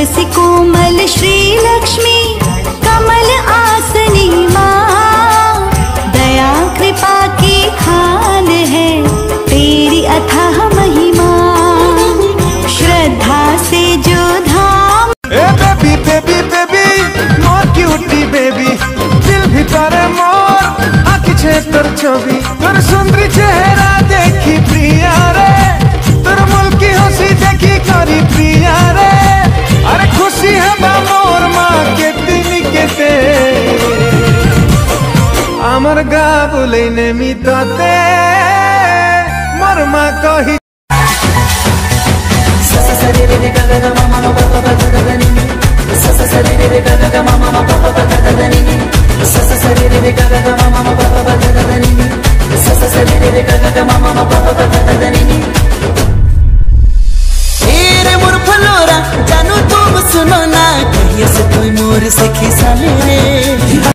सी कोमल श्री लक्ष्मी कमल आसनी माँ, दया कृपा की खान है तेरी अथाह महिमा। श्रद्धा से जो धाम बेबी बेबी बेबी मोर क्यूटी बेबी, दिल भीतर मोर आँखि छे तोर छवि, तोर सुंदरी चेहरा देखी प्रिया रे, तोर मुल्की हंसी देखी करी प्रिया रे। अरे खुशी है मोर माँ के दिन के ते आमर गा बोले ने मिताते मोर माँ कही मोर फलोरा जानू तुम सुनो ना, कहिए से कोई मोर से खिसाले रे।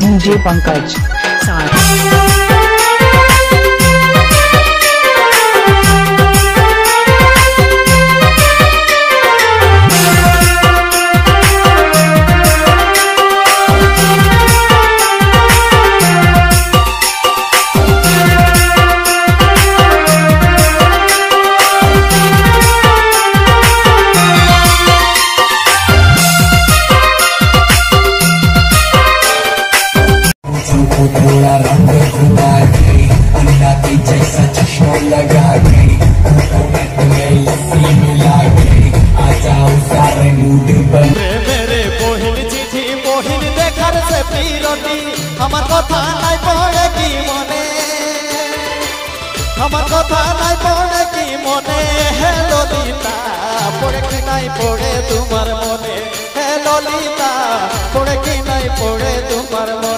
डीजे पंकज थोड़ा रंग घुमा गई, अन्ना की जैसा चश्मा लगा गई, तुम्हें लस्सी मिला गई, आ जाओ सारे मूड बन। मेरे बोहिन चिठी बोहिन देखार से पीरती, हमार कथा नाई पड़े की मने, हमार कथा नाई पड़े की मने। हे ललिता पड़े की नाई पड़े तुम्हार मने, हे ललिता पड़े की नाई पड़े तुम्हार मने।